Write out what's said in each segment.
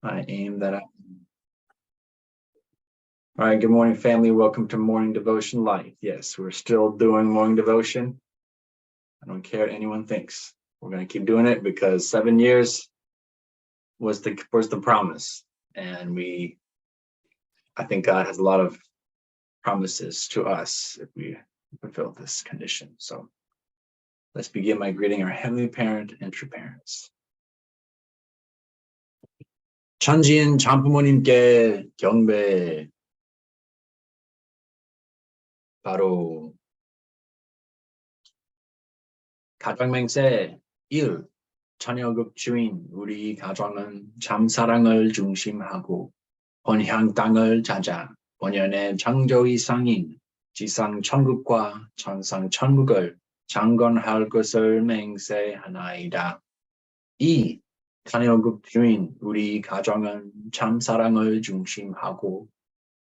I aim that I. All right, good morning, family. Welcome to Morning Devotion Light. Yes, we're still doing morning devotion. I don't care what anyone thinks. We're going to keep doing it because 7 years was the promise. And I think God has a lot of promises to us if we fulfill this condition. So let's begin by greeting our Heavenly Parent and true parents. 천지인 장부모님께 경배. 바로 가정맹세 1. 자녀급 주인 우리 가정은 참사랑을 중심하고 본향 땅을 찾아 본연의 창조의 상인 지상 천국과 천상 천국을 창건할 것을 맹세하나이다. 2. 자녀급 주인 우리 가정은 참사랑을 중심하고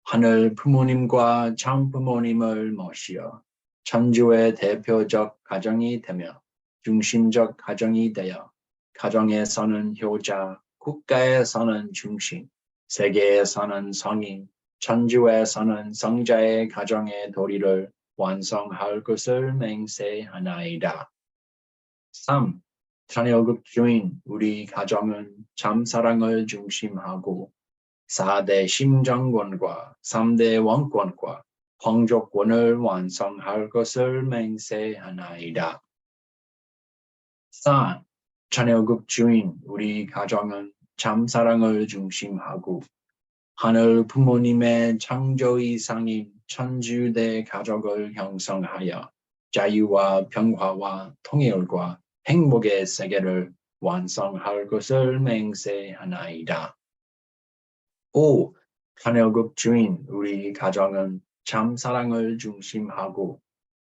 하늘 부모님과 참부모님을 모시어 천주의 대표적 가정이 되며 중심적 가정이 되어 가정에서는 효자, 국가에서는 중심, 세계에서는 성인, 천주에서는 성자의 가정의 도리를 완성할 것을 맹세하나이다. 3. 자녀급 주인 우리 가정은 참사랑을 중심하고 4대 심정권과 3대 원권과 황족권을 완성할 것을 맹세하나이다. 4. 자녀급 주인 우리 가정은 참사랑을 중심하고 하늘 부모님의 창조의 상인 천주대 가족을 형성하여 자유와 평화와 통일과 행복의 세계를 완성할 것을 맹세하나이다. 5. 자녀급 주인 우리 가정은 참사랑을 중심하고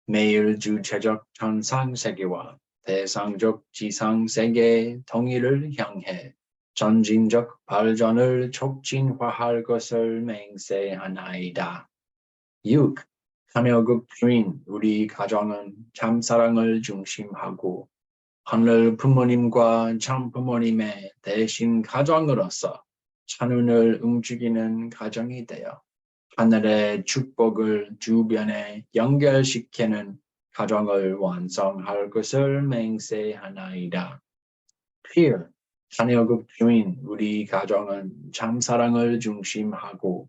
매일 주체적 천상세계와 대상적 지상세계의 통일을 향해 전진적 발전을 촉진화할 것을 맹세하나이다. 6. 자녀급 주인 우리 가정은 참사랑을 중심하고 하늘 부모님과 참부모님의 대신 가정으로서 천운을 움직이는 가정이 되어 하늘의 축복을 주변에 연결시키는 가정을 완성할 것을 맹세하나이다. 7. 자녀급 주인 우리 가정은 참사랑을 중심하고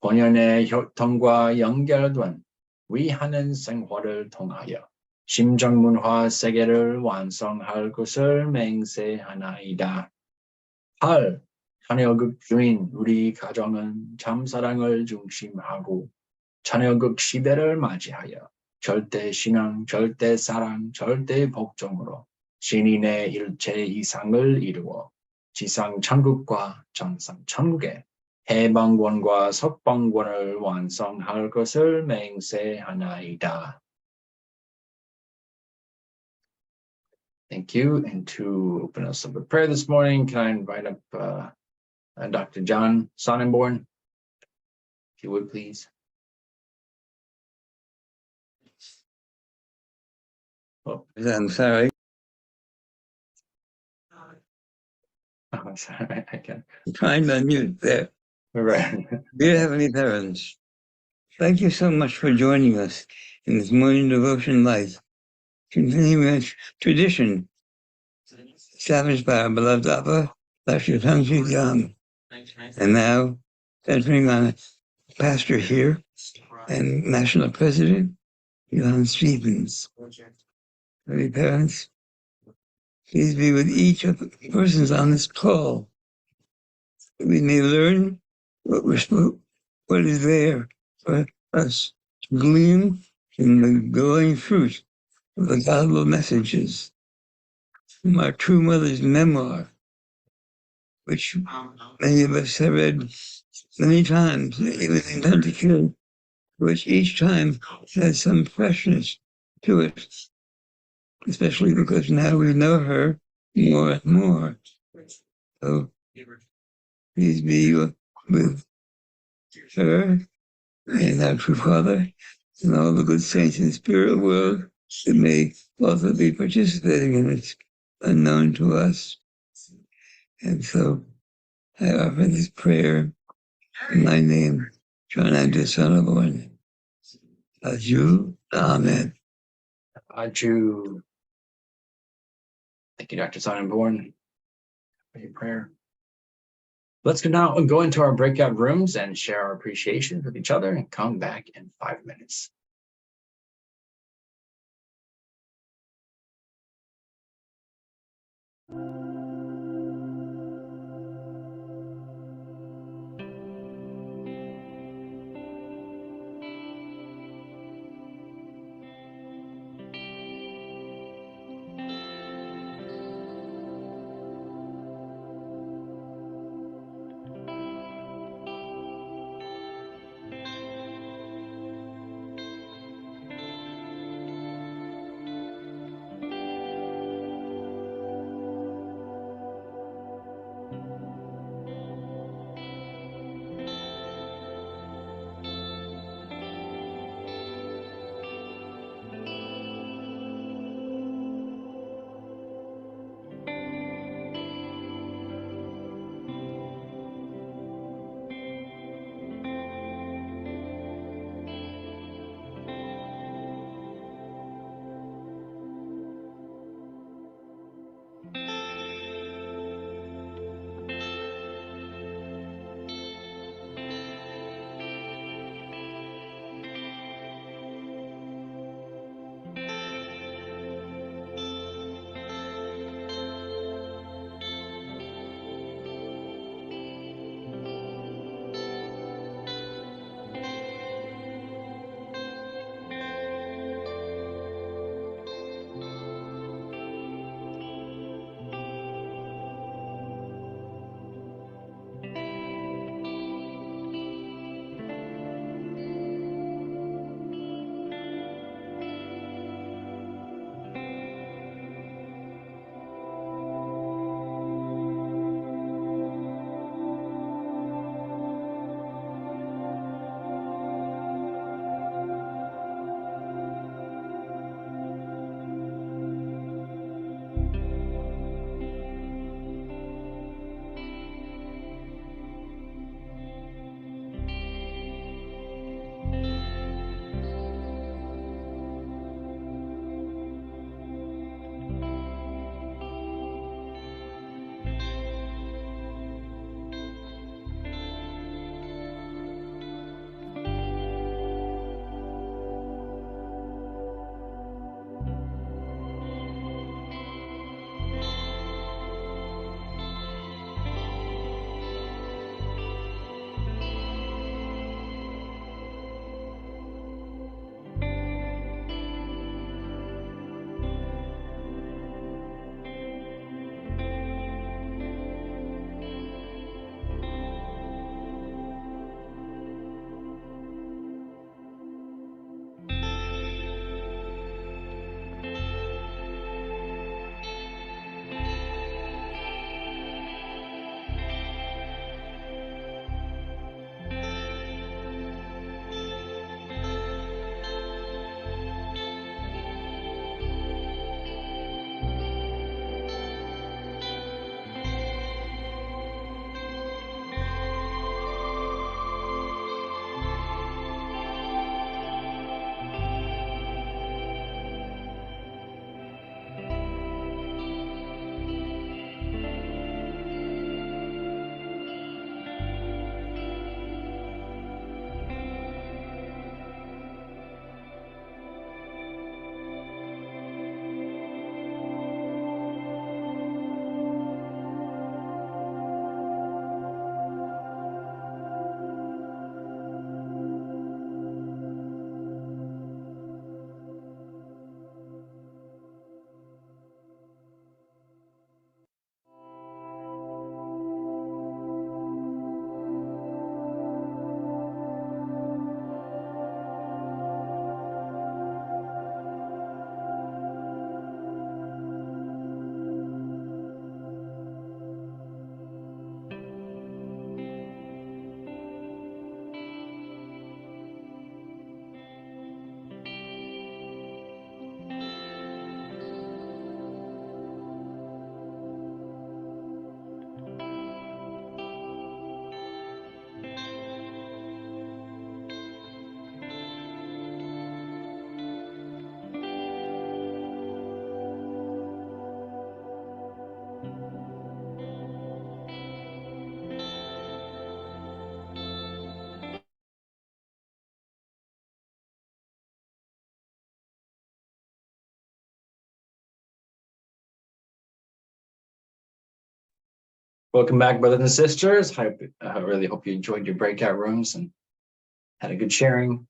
본연의 혈통과 연결된 위하는 생활을 통하여 심정문화 세계를 완성할 것을 맹세하나이다. 8. 자녀급 주인 우리 가정은 참사랑을 중심하고 자녀급 시대를 맞이하여 절대 신앙, 절대 사랑, 절대 복종으로 신인의 일체 이상을 이루어 지상 천국과 천상 천국의 해방권과 석방권을 완성할 것을 맹세하나이다. Thank you. And to open us up with prayer this morning, can I invite up Dr. John Sonnenborn, if you would, please. Oh, I'm sorry. Oh, sorry, I can. I'm trying to unmute there. Right. Dear Heavenly Parents, thank you so much for joining us in this morning devotion light, continuing a tradition established by our beloved Abba, Dr. Tangji Yang, and now centering on pastor here and national president, Johann Stevens. Heavenly Parents, please be with each of the persons on this call. We may learn what is there for us to glean in the glowing fruit of the gospel messages from our true mother's memoir, which many of us have read many times, even in Etiquette, which each time has some freshness to it, especially because now we know her more and more. So please be with her and our true Father and all the good saints in the spirit world that may also be participating in it, unknown to us. And so I offer this prayer in my name, John Andrew, son of Lord. Adieu. Amen. Aju. Thank you, Dr. Sonnenborn, for your prayer. Let's go into our breakout rooms and share our appreciation with each other and come back in 5 minutes. Welcome back, brothers and sisters. I really hope you enjoyed your breakout rooms and had a good sharing.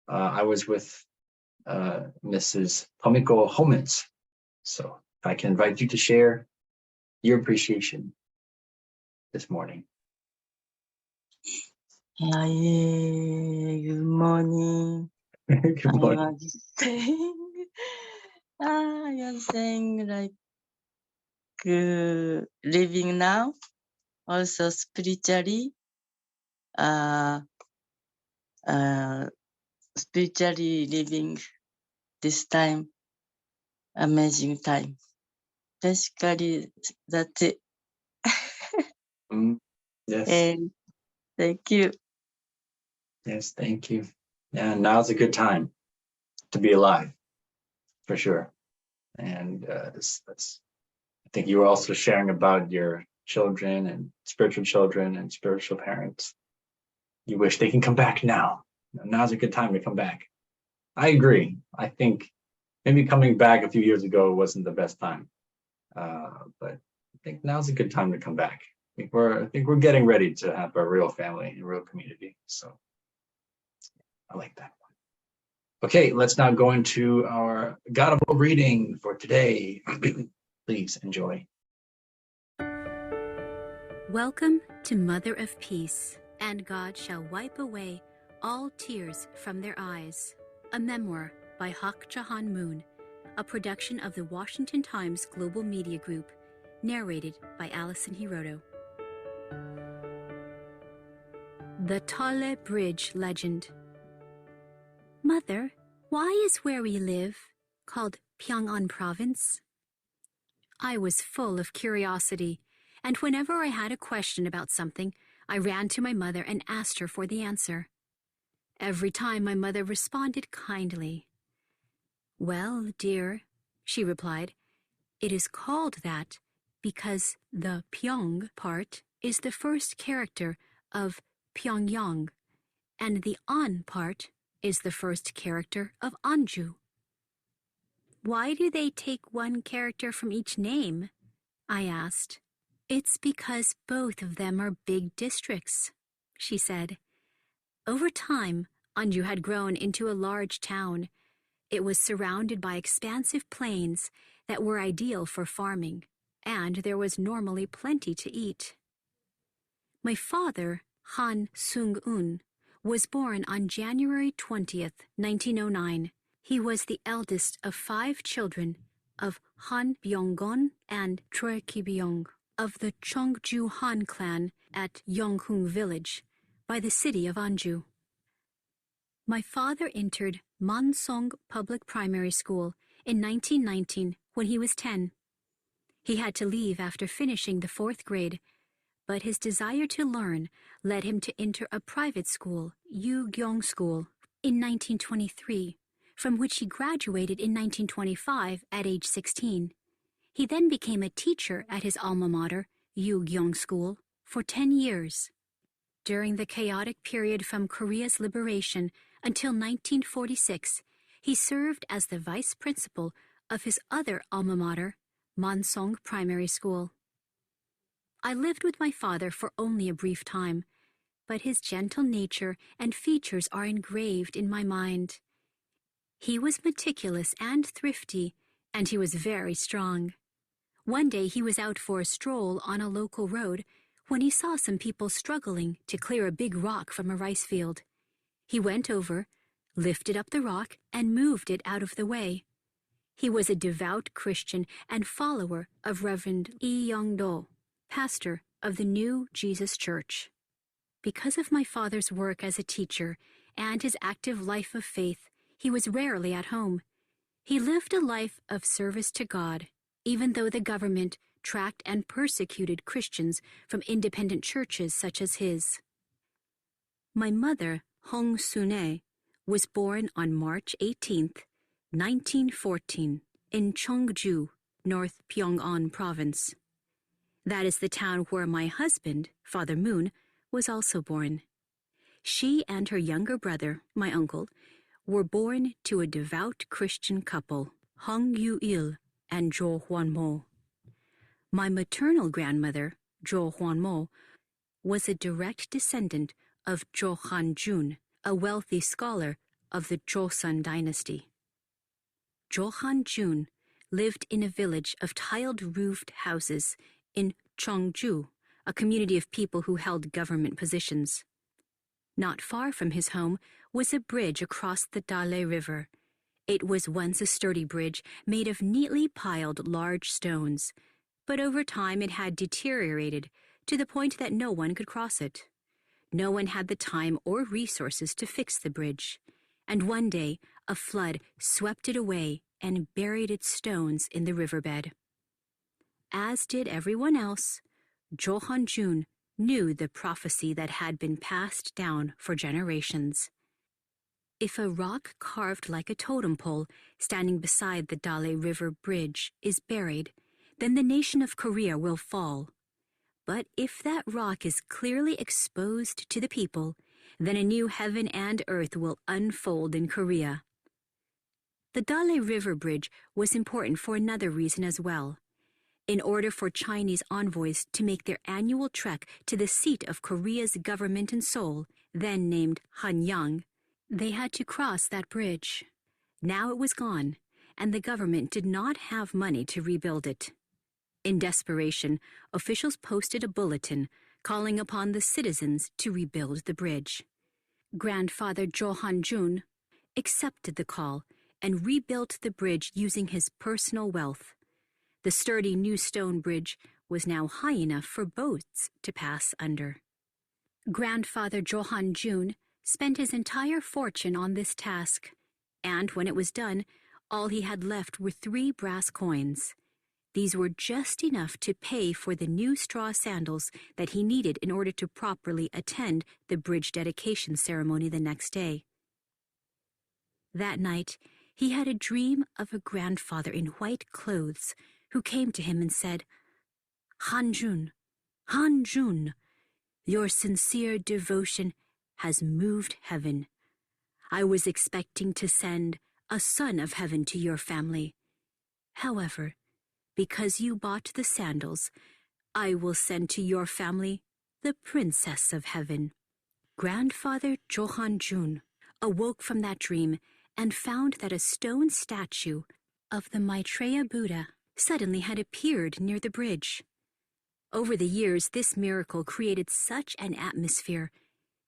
I was with Mrs. Tomiko Homans. So if I can invite you to share your appreciation this morning. Hi, good morning. Good morning. I am saying like living now, also spiritually, spiritually living this time, amazing time. Basically, that's it. Yes. And thank you. Yes, thank you. Yeah, now's a good time to be alive, for sure. And that's I think you were also sharing about your children and spiritual parents. You wish they can come back now. Now's a good time to come back. I agree. I think maybe coming back a few years ago wasn't the best time, but I think now's a good time to come back. I think we're getting ready to have a real family, a real community. So I like that one. Okay, let's now go into our Gottable reading for today. Please enjoy. Welcome to Mother of Peace, and God shall wipe away all tears from their eyes. A memoir by Hak Jahan Moon, a production of the Washington Times Global Media Group, narrated by Alison Hiroto. The Tale Bridge Legend. Mother, why is where we live called Pyongan Province? I was full of curiosity, and whenever I had a question about something, I ran to my mother and asked her for the answer. Every time my mother responded kindly. Well, dear, she replied, it is called that because the Pyong part is the first character of Pyongyang, and the An part is the first character of Anju. Why do they take one character from each name? I asked. It's because both of them are big districts, she said. Over time, Anju had grown into a large town. It was surrounded by expansive plains that were ideal for farming, and there was normally plenty to eat. My father, Han Sung-un, was born on January 20th, 1909. He was the eldest of 5 children of Han Byong-gon and Choi Ki-byong of the Cheongju Han clan at Yonghung village by the city of Anju. My father entered Mansong Public Primary School in 1919 when he was 10. He had to leave after finishing the 4th grade, but his desire to learn led him to enter a private school, Yu Gyeong School, in 1923, from which he graduated in 1925 at age 16. He then became a teacher at his alma mater, Yu Gyeong School, for 10 years. During the chaotic period from Korea's liberation until 1946, he served as the vice principal of his other alma mater, Mansong Primary School. I lived with my father for only a brief time, but his gentle nature and features are engraved in my mind. He was meticulous and thrifty, and he was very strong. One day he was out for a stroll on a local road when he saw some people struggling to clear a big rock from a rice field. He went over, lifted up the rock, and moved it out of the way. He was a devout Christian and follower of Reverend Lee Young-do, pastor of the New Jesus Church. Because of my father's work as a teacher and his active life of faith, he was rarely at home. He lived a life of service to God, even though the government tracked and persecuted Christians from independent churches such as his. My mother, Hong Sune, was born on March 18, 1914, in Cheongju, North Pyongan Province. That is the town where my husband, Father Moon, was also born. She and her younger brother, my uncle, were born to a devout Christian couple, Hong Yu-il and Jo Hwan-mo. My maternal grandmother, Zhou Huanmo, was a direct descendant of Zhou Hanjun, a wealthy scholar of the Joseon dynasty. Zhou Hanjun lived in a village of tiled-roofed houses in Chongju, a community of people who held government positions. Not far from his home was a bridge across the Dale River. It was once a sturdy bridge made of neatly piled large stones, but over time it had deteriorated to the point that no one could cross it. No one had the time or resources to fix the bridge, and one day a flood swept it away and buried its stones in the riverbed. As did everyone else, Zhou Hanjun knew the prophecy that had been passed down for generations. If a rock carved like a totem pole standing beside the Dale River Bridge is buried, then the nation of Korea will fall. But if that rock is clearly exposed to the people, then a new heaven and earth will unfold in Korea. The Dale River Bridge was important for another reason as well. In order for Chinese envoys to make their annual trek to the seat of Korea's government in Seoul, then named Hanyang, they had to cross that bridge. Now it was gone, and the government did not have money to rebuild it. In desperation, officials posted a bulletin calling upon the citizens to rebuild the bridge. Grandfather Zhou Hanjun accepted the call and rebuilt the bridge using his personal wealth. The sturdy new stone bridge was now high enough for boats to pass under. Grandfather Zhou Hanjun spent his entire fortune on this task, and when it was done, all he had left were 3 brass coins. These were just enough to pay for the new straw sandals that he needed in order to properly attend the bridge dedication ceremony the next day. That night, he had a dream of a grandfather in white clothes who came to him and said, "Hanjun, Hanjun, your sincere devotion has moved heaven. I was expecting to send a son of heaven to your family. However, because you bought the sandals, I will send to your family the princess of heaven." Grandfather Zhou Hanjun awoke from that dream and found that a stone statue of the Maitreya Buddha suddenly had appeared near the bridge. Over the years, this miracle created such an atmosphere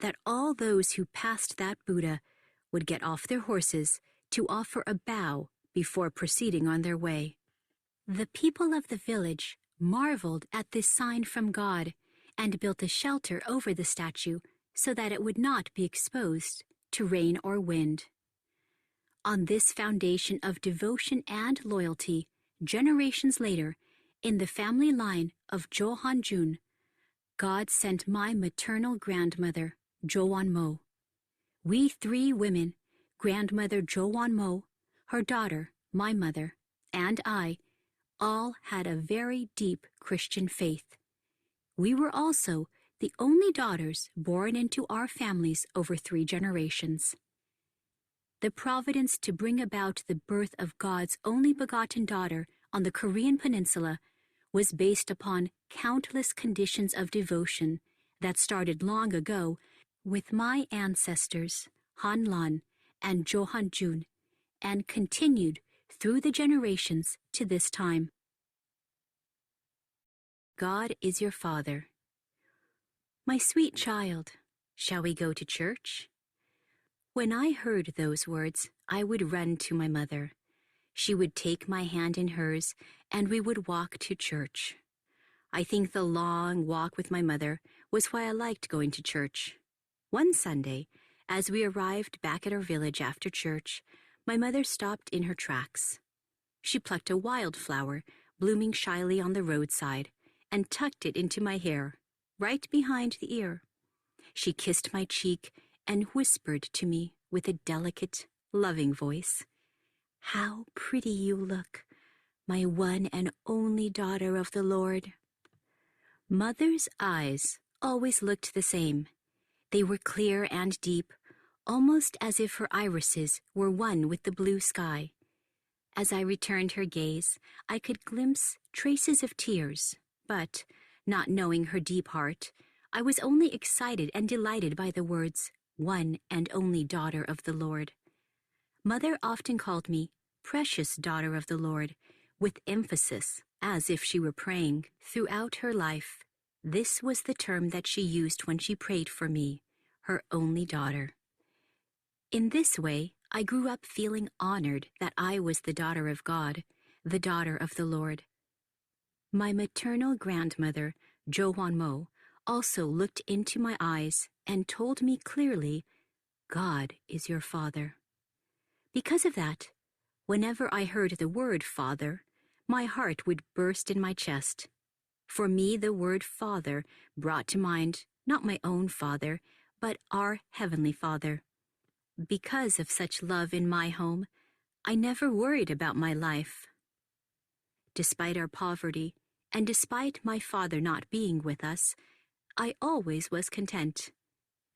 that all those who passed that Buddha would get off their horses to offer a bow before proceeding on their way. The people of the village marveled at this sign from God and built a shelter over the statue so that it would not be exposed to rain or wind. On this foundation of devotion and loyalty, generations later, in the family line of Zhou Hanjun, God sent my maternal grandmother, Zhou Wanmo. We 3 women, grandmother Zhou Wanmo, her daughter, my mother, and I, all had a very deep Christian faith. We were also the only daughters born into our families over 3 generations. The providence to bring about the birth of God's only begotten daughter on the Korean peninsula was based upon countless conditions of devotion that started long ago with my ancestors, Han Lan and Zhou Hanjun, and continued through the generations to this time. God is your Father. My sweet child, shall we go to church? When I heard those words, I would run to my mother. She would take my hand in hers, and we would walk to church. I think the long walk with my mother was why I liked going to church. One Sunday, as we arrived back at our village after church, my mother stopped in her tracks. She plucked a wildflower blooming shyly on the roadside and tucked it into my hair, right behind the ear. She kissed my cheek and whispered to me with a delicate, loving voice, "How pretty you look, my one and only daughter of the Lord." Mother's eyes always looked the same. They were clear and deep, almost as if her irises were one with the blue sky. As I returned her gaze, I could glimpse traces of tears, but not knowing her deep heart, I was only excited and delighted by the words, "One and only daughter of the Lord." Mother often called me precious daughter of the Lord, with emphasis, as if she were praying. Throughout her life, this was the term that she used when she prayed for me, her only daughter. In this way, I grew up feeling honored that I was the daughter of God, the daughter of the Lord. My maternal grandmother, Jo Hwan Mo, also looked into my eyes and told me clearly, "God is your father." Because of that, whenever I heard the word father, my heart would burst in my chest. For me, the word father brought to mind not my own father, but our Heavenly Father. Because of such love in my home, I never worried about my life. Despite our poverty, and despite my father not being with us, I always was content.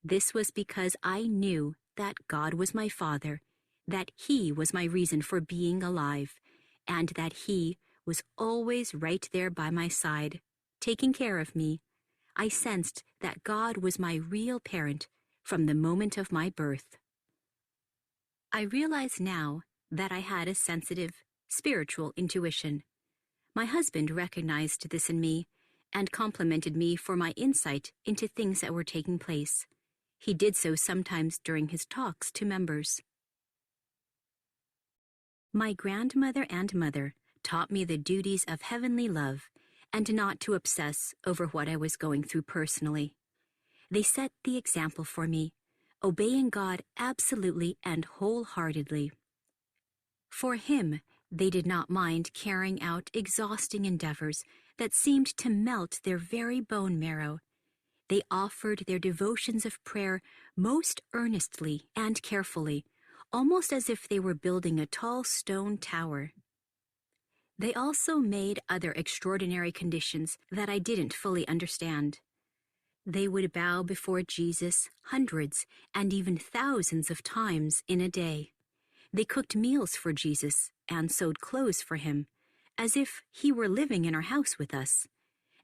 This was because I knew that God was my Father, that He was my reason for being alive, and that He was always right there by my side, taking care of me. I sensed that God was my real parent from the moment of my birth. I realize now that I had a sensitive, spiritual intuition. My husband recognized this in me and complimented me for my insight into things that were taking place. He did so sometimes during his talks to members. My grandmother and mother taught me the duties of heavenly love and not to obsess over what I was going through personally. They set the example for me, obeying God absolutely and wholeheartedly. For Him, they did not mind carrying out exhausting endeavors that seemed to melt their very bone marrow. They offered their devotions of prayer most earnestly and carefully, almost as if they were building a tall stone tower. They also made other extraordinary conditions that I didn't fully understand. They would bow before Jesus hundreds and even thousands of times in a day. They cooked meals for Jesus and sewed clothes for Him, as if He were living in our house with us.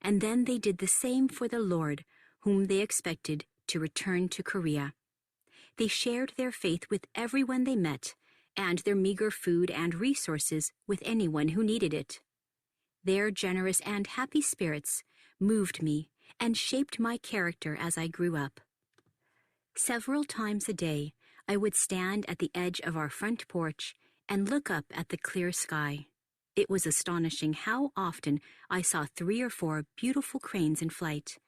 And then they did the same for the Lord, whom they expected to return to Korea. They shared their faith with everyone they met, and their meager food and resources with anyone who needed it. Their generous and happy spirits moved me and shaped my character as I grew up. Several times a day, I would stand at the edge of our front porch and look up at the clear sky. It was astonishing how often I saw 3 or 4 beautiful cranes in flight.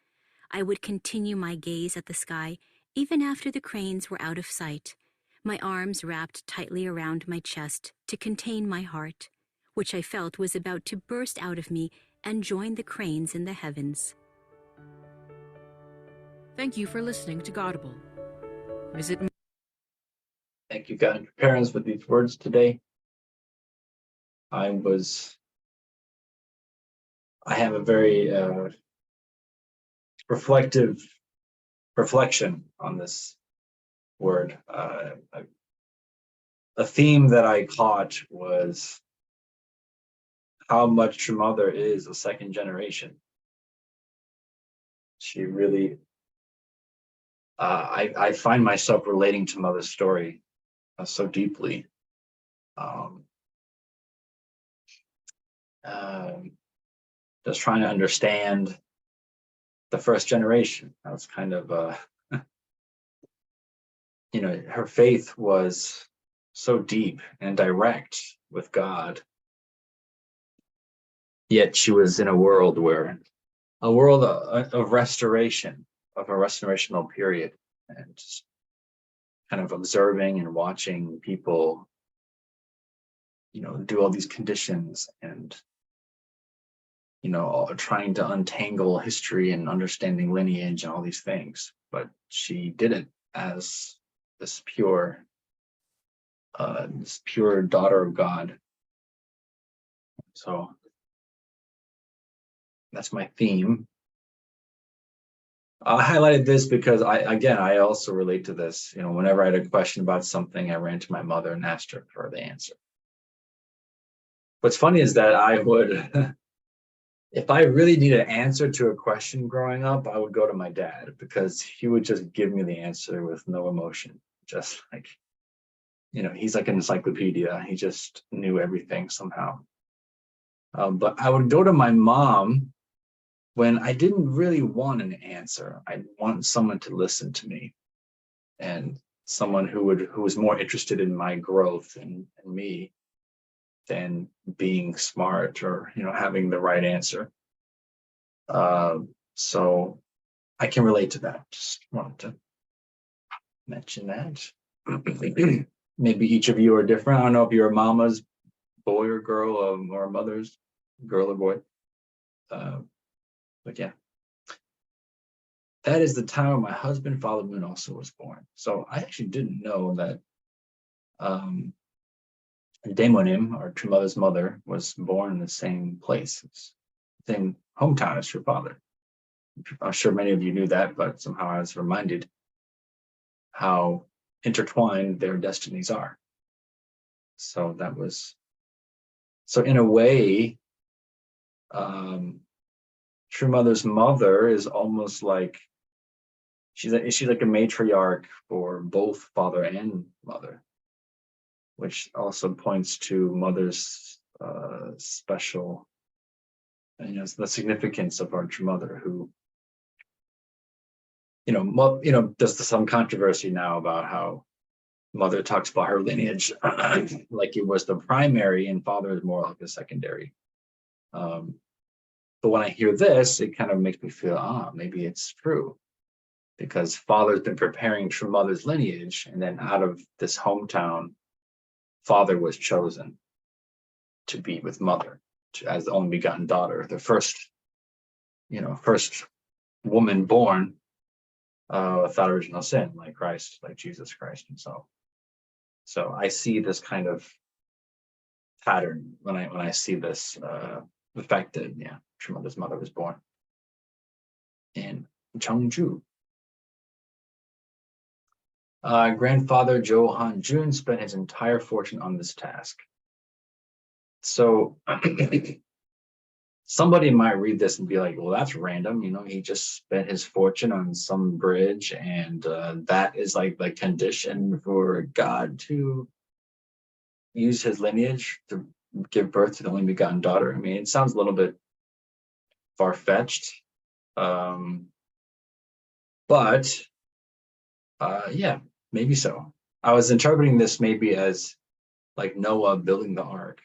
I would continue my gaze at the sky even after the cranes were out of sight, my arms wrapped tightly around my chest to contain my heart, which I felt was about to burst out of me and join the cranes in the heavens. Thank you for listening to Godible. Visit Thank you, God, parents, with these words today. I have a very reflection on this word. A theme that I caught was how much your mother is a second generation. She really, I find myself relating to Mother's story so deeply. Just trying to understand the first generation. That was kind of, her faith was so deep and direct with God. Yet she was in a world of restoration, of a restorational period, and just kind of observing and watching people, do all these conditions and, trying to untangle history and understanding lineage and all these things. But she did it as this pure daughter of God. So that's my theme. I highlighted this because I also relate to this. Whenever I had a question about something, I ran to my mother and asked her for the answer. What's funny is that I would, if I really need an answer to a question growing up, I would go to my dad, because he would just give me the answer with no emotion. Just like, he's like an encyclopedia. He just knew everything somehow. But I would go to my mom when I didn't really want an answer. I want someone to listen to me, and someone who was more interested in my growth and me than being smart or having the right answer. So I can relate to that. Just wanted to mention that. Maybe each of you are different. I don't know if you're a mama's boy or girl, or a mother's girl or boy. But yeah, that is the time when my husband, Father Moon, also was born. So I actually didn't know that Daimonim, or True Mother's mother, was born in the same place, same hometown as her father. I'm sure many of you knew that, but somehow I was reminded how intertwined their destinies are. So in a way, True Mother's mother is almost like she's like a matriarch for both father and mother, which also points to mother's special, the significance of our True Mother, who, there's some controversy now about how mother talks about her lineage like it was the primary and father is more like the secondary. But when I hear this, it kind of makes me feel, maybe it's true, because father's been preparing True Mother's lineage, and then out of this hometown, father was chosen to be with mother as the only begotten daughter, the first woman born without original sin, like Christ, like Jesus Christ himself. So I see this kind of pattern when I see this, the fact that True Mother's mother was born in Cheongju. Grandfather Jo Han Jun spent his entire fortune on this task. So somebody might read this and be like, well, that's random. He just spent his fortune on some bridge, and that is like the condition for God to use his lineage to give birth to the only begotten daughter. I mean, it sounds a little bit far-fetched. But yeah, maybe so. I was interpreting this maybe as like Noah building the ark,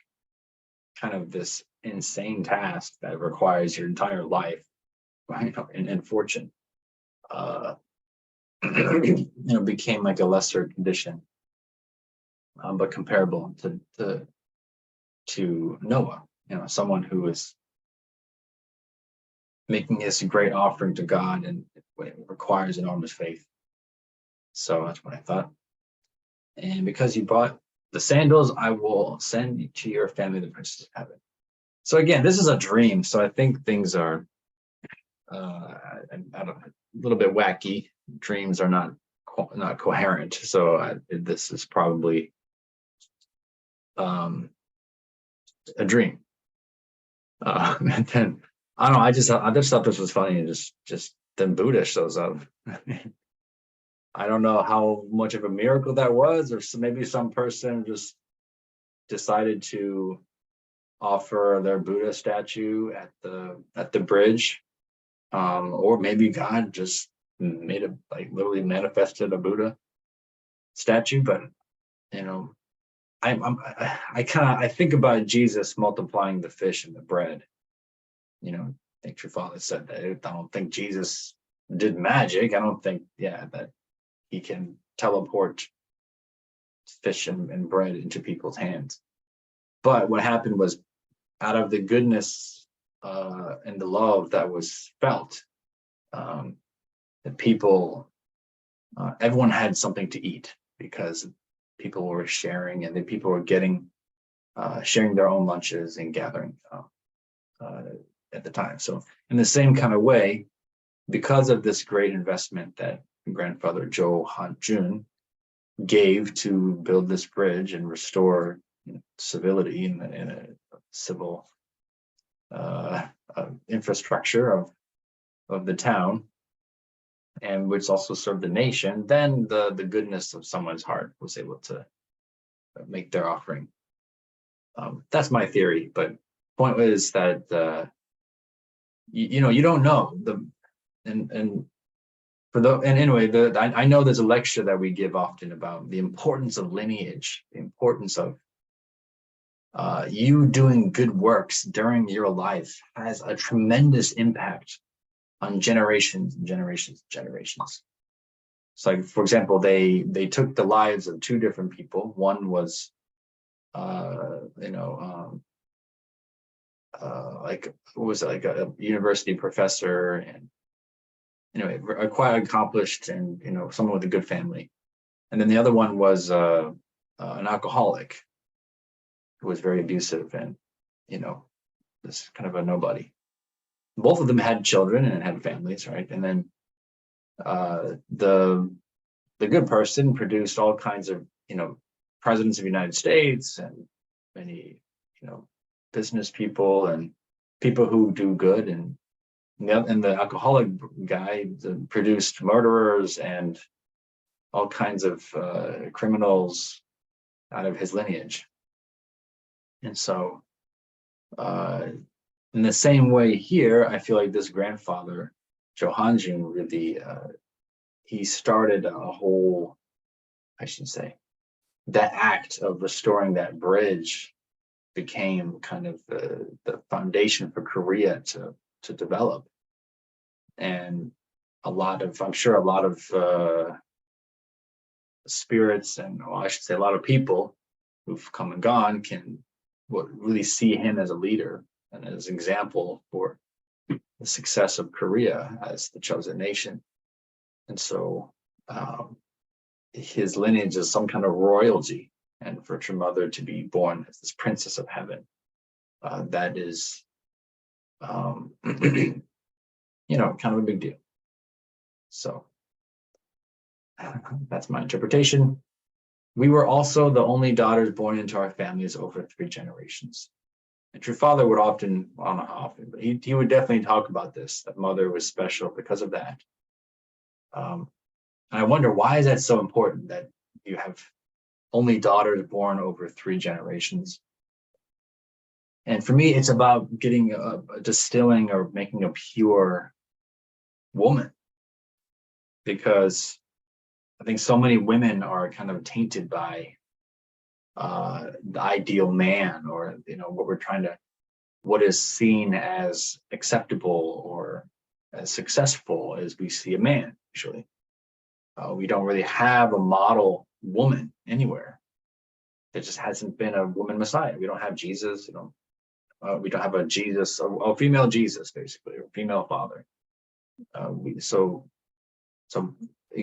kind of this insane task that requires your entire life, and fortune. Became like a lesser condition, but comparable to Noah. Someone who is making this great offering to God, and it requires enormous faith. So that's what I thought. And because you brought the sandals, I will send to your family the princes of heaven. So again, this is a dream. So I think things are a little bit wacky. Dreams are not coherent. So this is probably a dream. And then I don't know. I just thought this was funny, and just then Buddha shows up. I don't know how much of a miracle that was, or maybe some person just decided to offer their Buddha statue at the bridge, or maybe God just made it, like literally manifested a Buddha statue. But I think about Jesus multiplying the fish and the bread. I think your father said that. I don't think Jesus did magic. I don't think that he can teleport fish and bread into people's hands. But what happened was, out of the goodness and the love that was felt, the people, everyone had something to eat, because people were sharing, and the people were sharing their own lunches and gathering at the time. So in the same kind of way, because of this great investment that grandfather Jo Han Jun gave to build this bridge and restore civility in a civil infrastructure of the town, and which also served the nation, then the goodness of someone's heart was able to make their offering. That's my theory, but point was that you don't know I know there's a lecture that we give often about the importance of lineage, the importance of you doing good works during your life has a tremendous impact on generations and generations and generations. So, like, for example, they took the lives of two different people. One was, like, what was it, like a university professor, and anyway, quite accomplished, and someone with a good family. And then the other one was an alcoholic who was very abusive, and this kind of a nobody. Both of them had children and had families, right? And then the good person produced all kinds of presidents of the United States and many business people and people who do good, and the alcoholic guy produced murderers and all kinds of criminals out of his lineage. And so in the same way here, I feel like this grandfather, Johanjun, really, he started a whole, I should say, that act of restoring that bridge became kind of the foundation for Korea to develop. And I'm sure a lot of spirits, and I should say a lot of people who've come and gone can really see him as a leader and as an example for the success of Korea as the chosen nation. And so his lineage is some kind of royalty, and for True Mother to be born as this princess of heaven, that is kind of a big deal. So that's my interpretation. We were also the only daughters born into our families over 3 generations. And True Father would often, I don't know how often, but he would definitely talk about this, that Mother was special because of that. And I wonder, why is that so important, that you have only daughters born over 3 generations? And for me, it's about getting distilling or making a pure woman, because I think so many women are kind of tainted by the ideal man, or what is seen as acceptable or as successful as we see a man. Usually, we don't really have a model woman anywhere. There just hasn't been a woman Messiah. We don't have Jesus. We don't have a Jesus, a female Jesus, basically, or female father. So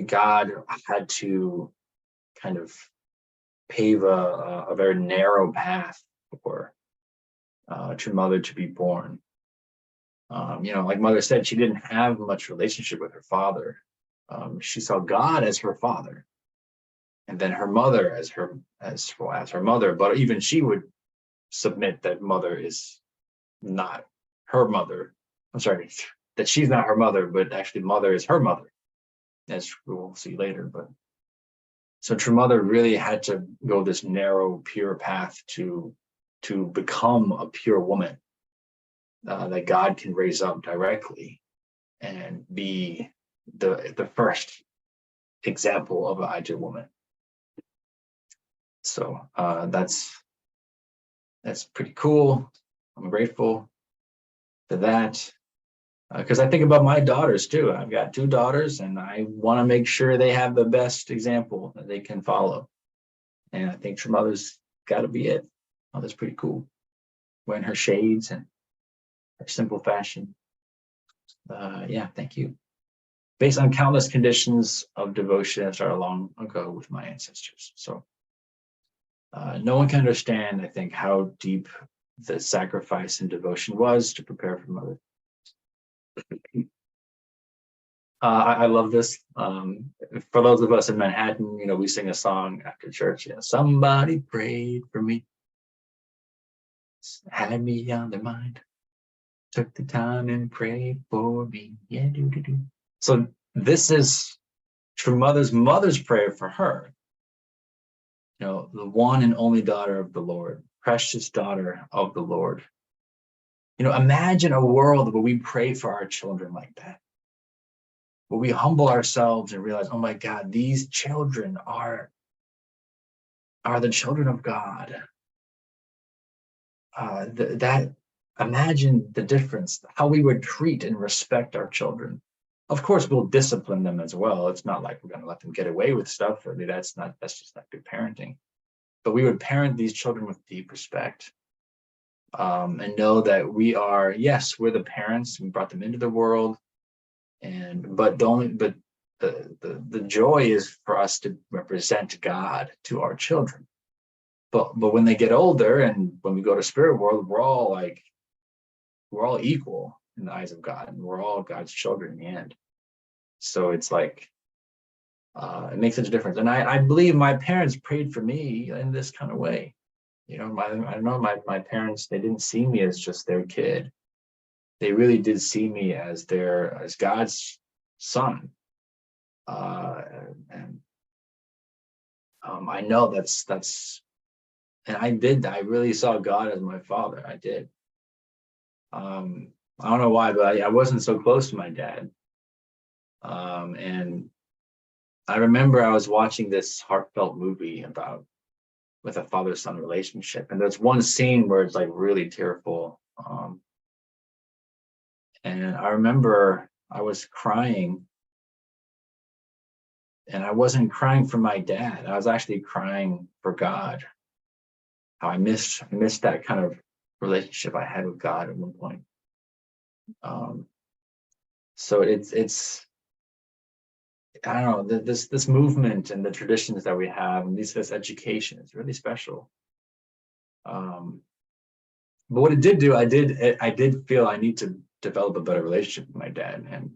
God had to kind of pave a very narrow path for True Mother to be born. Like Mother said, she didn't have much relationship with her father. She saw God as her father, and then her mother as her mother. But even she would submit that Mother is not her mother. I'm sorry, that she's not her mother, but actually Mother is her mother, as we'll see later. But so True Mother really had to go this narrow, pure path to become a pure woman that God can raise up directly and be the first example of an ideal woman. So that's pretty cool. I'm grateful for that, because I think about my daughters too. I've got 2 daughters, and I want to make sure they have the best example that they can follow. And I think True Mother's got to be it. Oh, that's pretty cool. Wearing her shades and her simple fashion. Yeah, thank you. Based on countless conditions of devotion I started long ago with my ancestors. So no one can understand, I think, how deep the sacrifice and devotion was to prepare for Mother. I love this. For those of us in Manhattan, we sing a song after church. Somebody prayed for me, had me on their mind. took the time and prayed for me. Yeah, do. So this is True Mother's prayer for her. You know, the one and only daughter of the Lord, precious daughter of the Lord. You know, imagine a world where we pray for our children like that. Where we humble ourselves and realize, oh my God, these children are the children of God. Imagine the difference, how we would treat and respect our children. Of course, we'll discipline them as well. It's not like we're going to let them get away with stuff. That's just not good parenting. But we would parent these children with deep respect, and know that we're the parents. We brought them into the world, but the joy is for us to represent God to our children. But when they get older and when we go to spirit world, we're all equal in the eyes of God, and we're all God's children in the end. So it's like, it makes such a difference. And I believe my parents prayed for me in this kind of way. You know, I know my parents, they didn't see me as just their kid. They really did see me as God's son. And I know that's, and I really saw God as my father. I did. I don't know why, but I wasn't so close to my dad. And I remember I was watching this heartfelt movie with a father-son relationship. And there's one scene where it's like really tearful. And I remember I was crying, and I wasn't crying for my dad. I was actually crying for God. How I missed that kind of relationship I had with God at one point. So it's I don't know, this movement and the traditions that we have, and this education is really special. But what it did do, I did feel I need to develop a better relationship with my dad, and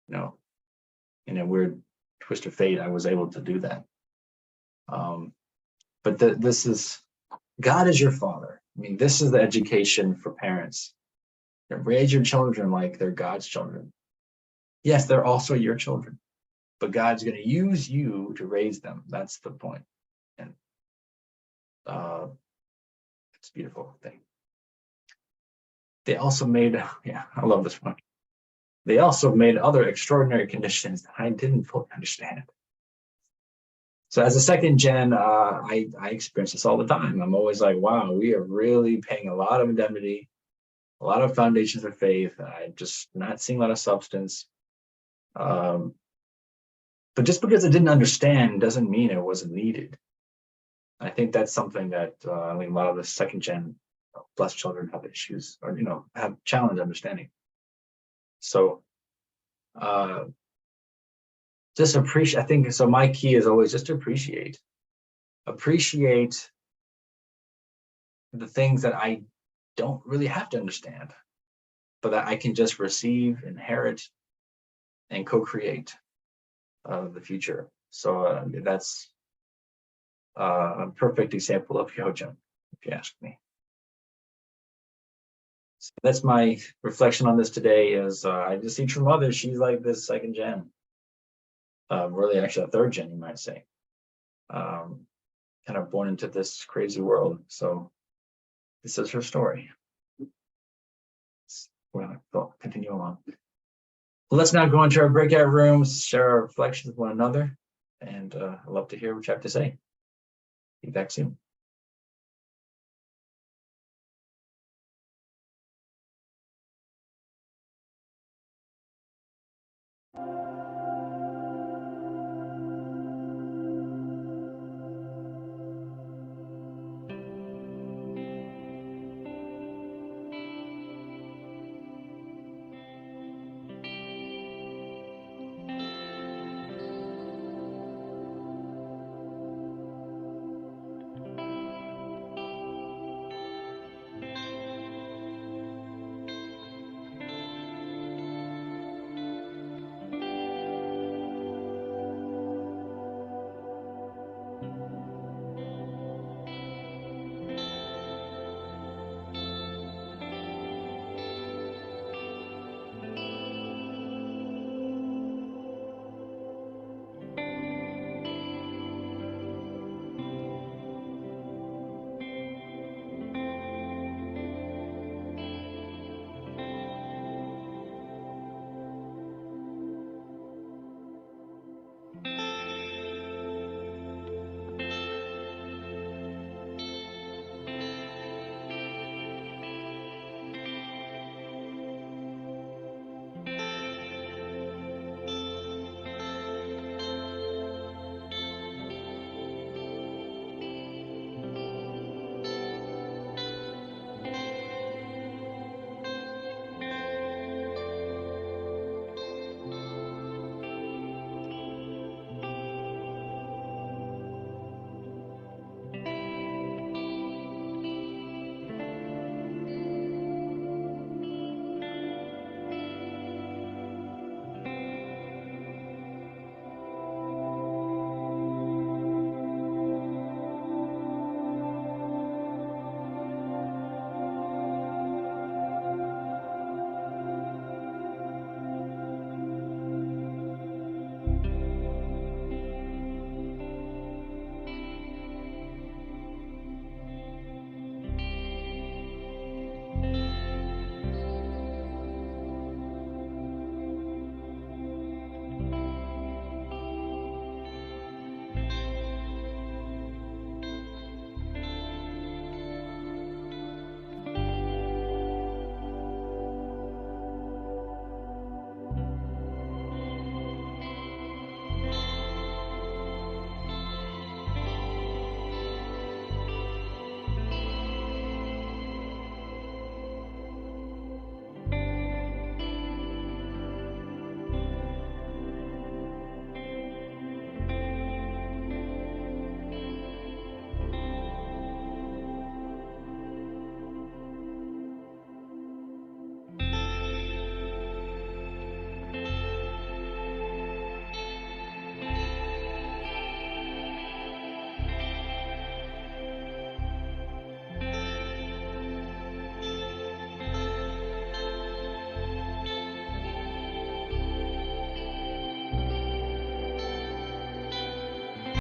you know, in a weird twist of fate, I was able to do that. But this is, God is your father. I mean, this is the education for parents. Raise your children like they're God's children. Yes, they're also your children, but God's going to use you to raise them. That's the point. And it's a beautiful thing. They also made, I love this one. They also made other extraordinary conditions that I didn't fully understand. So as a second gen, I experience this all the time. I'm always like, wow, we are really paying a lot of indemnity, a lot of foundations of faith. I'm just not seeing a lot of substance. But just because I didn't understand doesn't mean it wasn't needed. I think that's something that I mean, a lot of the second gen blessed children have issues, or have challenge understanding. So just appreciate. I think so. My key is always just to appreciate the things that I don't really have to understand, but that I can just receive, inherit, and co-create the future. So that's a perfect example of Hyojun, if you ask me. So that's my reflection on this today. Is I just see True Mother. She's like this second gen, really actually a third gen, you might say, kind of born into this crazy world. So this is her story. We're gonna continue on. Well, let's now go into our breakout rooms, share our reflections with one another, and I'd love to hear what you have to say. Be back soon.